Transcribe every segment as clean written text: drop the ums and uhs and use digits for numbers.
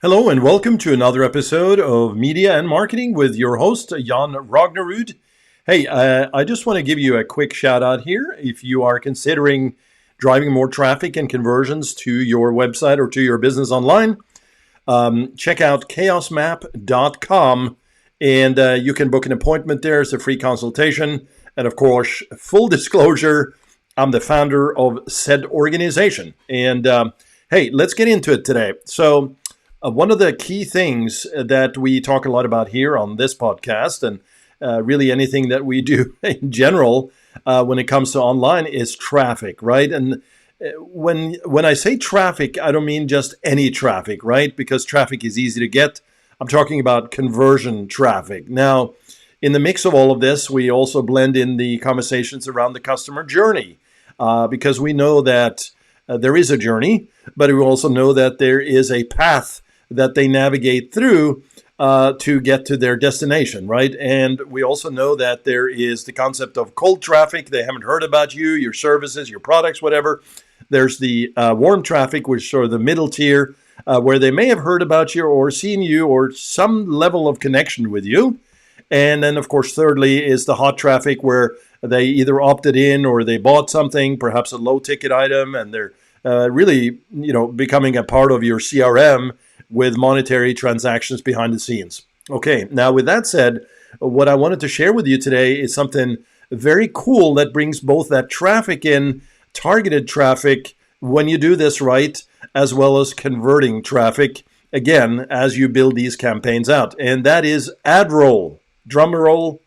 Hello and welcome to another episode of Media and Marketing with your host, Jan Ragnerud. Hey, I just want to give you a quick shout out here. If you are considering driving more traffic and conversions to your website or to your business online, check out chaosmap.com and you can book an appointment there. It's a free consultation. And of course, full disclosure, I'm the founder of said organization. And hey, let's get into it today. So, one of the key things that we talk a lot about here on this podcast, and really anything that we do in general when it comes to online, is traffic, right? And when I say traffic, I don't mean just any traffic, right? Because traffic is easy to get. I'm talking about conversion traffic. Now, in the mix of all of this, we also blend in the conversations around the customer journey because we know that there is a journey, but we also know that there is a path that they navigate through to get to their destination, right? And we also know that there is the concept of cold traffic. They haven't heard about you, your services, your products, whatever. There's the warm traffic, which is sort of the middle tier, where they may have heard about you or seen you or some level of connection with you. And then, of course, thirdly is the hot traffic, where they either opted in or they bought something, perhaps a low-ticket item, and they're really, becoming a part of your CRM with monetary transactions behind the scenes. Okay, now with that said, what I wanted to share with you today is something very cool that brings both that traffic in, targeted traffic, when you do this right, as well as converting traffic, again, as you build these campaigns out. And that is Adroll. Drum roll,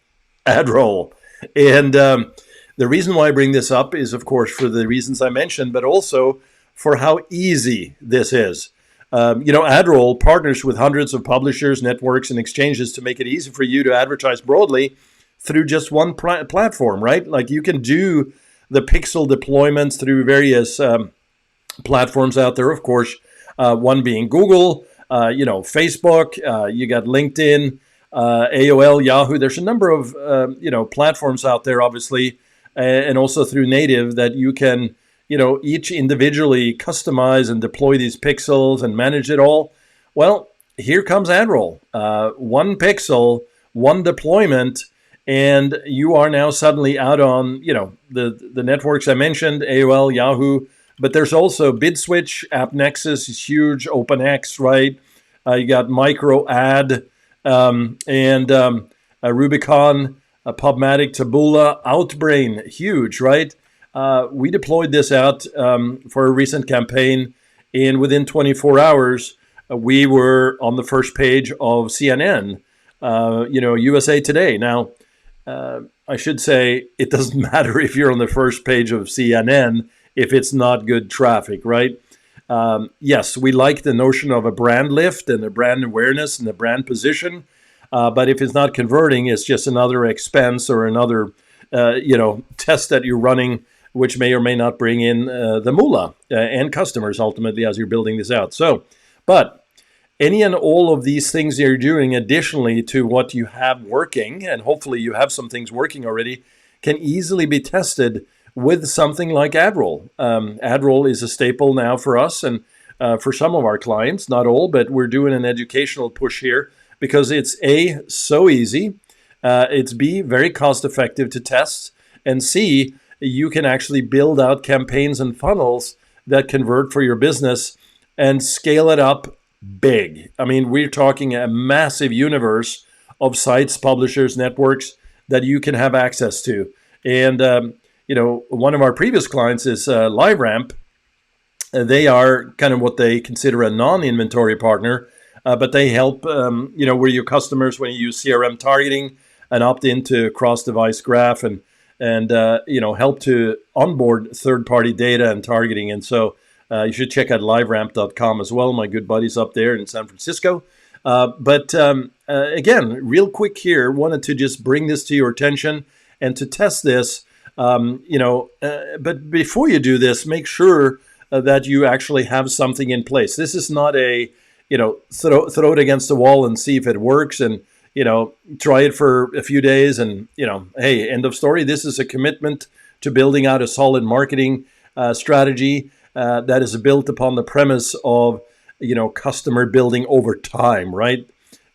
Adroll. And the reason why I bring this up is, of course, for the reasons I mentioned, but also for how easy this is. Adroll partners with hundreds of publishers, networks, and exchanges to make it easy for you to advertise broadly through just one platform, right? Like you can do the pixel deployments through various platforms out there, of course, one being Google, Facebook, you got LinkedIn, AOL, Yahoo. There's a number of, platforms out there, obviously, and also through native that you can each individually customize and deploy these pixels and manage it all. Well, here comes Adroll. One pixel, one deployment, and you are now suddenly out on, the networks I mentioned, AOL, Yahoo, but there's also BidSwitch, AppNexus is huge, OpenX, right? You got MicroAd and Rubicon, PubMatic, Taboola, Outbrain, huge, right? We deployed this out for a recent campaign, and within 24 hours, we were on the first page of CNN, USA Today. Now, I should say it doesn't matter if you're on the first page of CNN if it's not good traffic, right? Yes, we like the notion of a brand lift and a brand awareness and a brand position, but if it's not converting, it's just another expense or another, test that you're running, which may or may not bring in the moolah and customers ultimately as you're building this out. So, but any and all of these things you're doing additionally to what you have working, and hopefully you have some things working already, can easily be tested with something like Adroll. Adroll is a staple now for us and for some of our clients, not all, but we're doing an educational push here because it's A, so easy, it's B, very cost effective to test, and C, you can actually build out campaigns and funnels that convert for your business and scale it up big. I mean, we're talking a massive universe of sites, publishers, networks that you can have access to. And, one of our previous clients is LiveRamp. They are kind of what they consider a non-inventory partner, but they help, where your customers, when you use CRM targeting and opt into cross-device graph and help to onboard third-party data and targeting. And so you should check out liveramp.com as well. My good buddies up there in San Francisco. But again, real quick here, wanted to just bring this to your attention and to test this. But before you do this, make sure that you actually have something in place. This is not a, throw it against the wall and see if it works and try it for a few days and, hey, end of story. This is a commitment to building out a solid marketing strategy that is built upon the premise of customer building over time, right?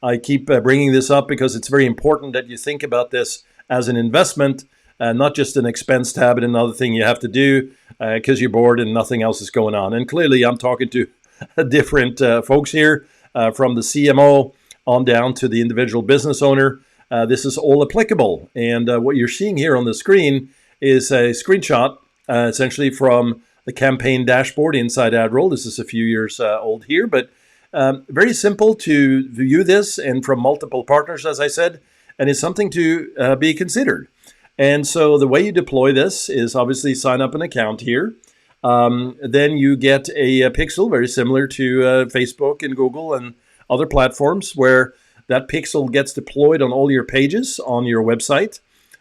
I keep bringing this up because it's very important that you think about this as an investment, not just an expense tab and another thing you have to do because you're bored and nothing else is going on. And clearly, I'm talking to different folks here, from the CMO on down to the individual business owner. This is all applicable. And what you're seeing here on the screen is a screenshot, essentially from the campaign dashboard inside Adroll. This is a few years old here, but very simple to view this, and from multiple partners, as I said, and it's something to be considered. And so the way you deploy this is obviously sign up an account here. Then you get a pixel very similar to Facebook and Google and other platforms, where that pixel gets deployed on all your pages on your website.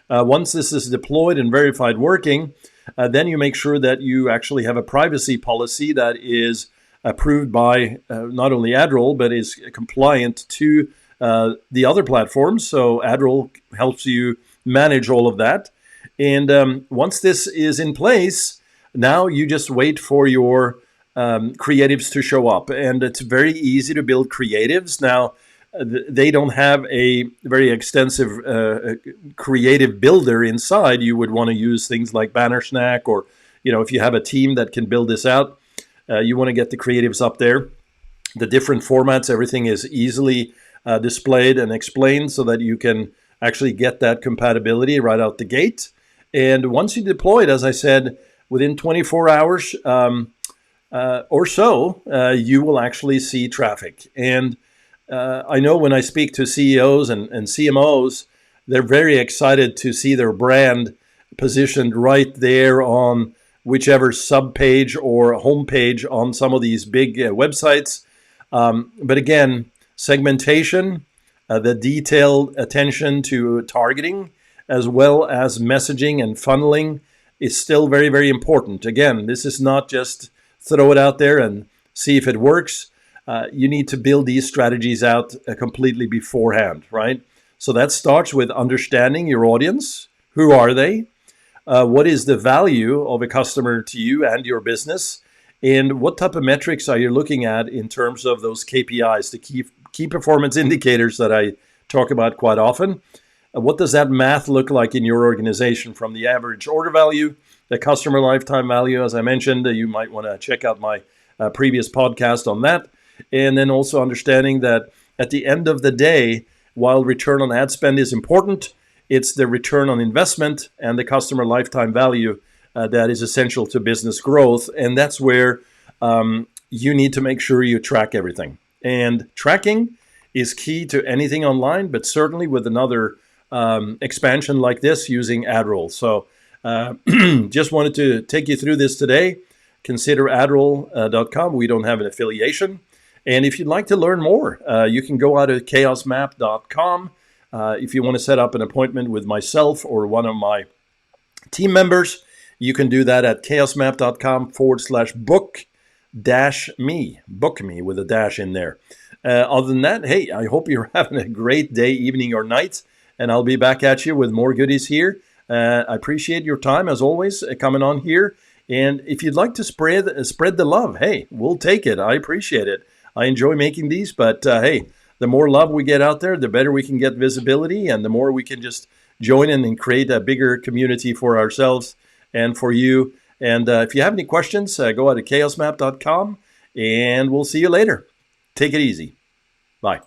Once this is deployed and verified working, then you make sure that you actually have a privacy policy that is approved by not only Adroll, but is compliant to the other platforms. So Adroll helps you manage all of that. And once this is in place, now you just wait for your creatives to show up. And it's very easy to build creatives. Now, they don't have a very extensive creative builder inside. You would want to use things like Banner Snack, or, if you have a team that can build this out, you want to get the creatives up there. The different formats, everything is easily displayed and explained so that you can actually get that compatibility right out the gate. And once you deploy it, as I said, within 24 hours or so, you will actually see traffic. And I know when I speak to CEOs and CMOs, they're very excited to see their brand positioned right there on whichever subpage or homepage on some of these big websites. But again, segmentation, the detailed attention to targeting, as well as messaging and funneling, is still very, very important. Again, this is not just throw it out there and see if it works. You need to build these strategies out completely beforehand, right? So that starts with understanding your audience. Who are they? What is the value of a customer to you and your business? And what type of metrics are you looking at in terms of those KPIs, the key performance indicators that I talk about quite often? What does that math look like in your organization, from the average order value, the customer lifetime value? As I mentioned, you might want to check out my previous podcast on that. And then also understanding that at the end of the day, while return on ad spend is important, it's the return on investment and the customer lifetime value that is essential to business growth. And that's where you need to make sure you track everything. And tracking is key to anything online, but certainly with another expansion like this using Adroll. So just wanted to take you through this today. Consider Adroll.com. We don't have an affiliation. And if you'd like to learn more, you can go out to chaosmap.com. If you want to set up an appointment with myself or one of my team members, you can do that at chaosmap.com/book-me. Book me with a dash in there. Other than that, hey, I hope you're having a great day, evening, or night. And I'll be back at you with more goodies here. I appreciate your time, as always, coming on here. And if you'd like to spread the love, hey, we'll take it. I appreciate it. I enjoy making these, but hey, the more love we get out there, the better we can get visibility, and the more we can just join in and create a bigger community for ourselves and for you. And if you have any questions, go out to chaosmap.com, and we'll see you later. Take it easy. Bye.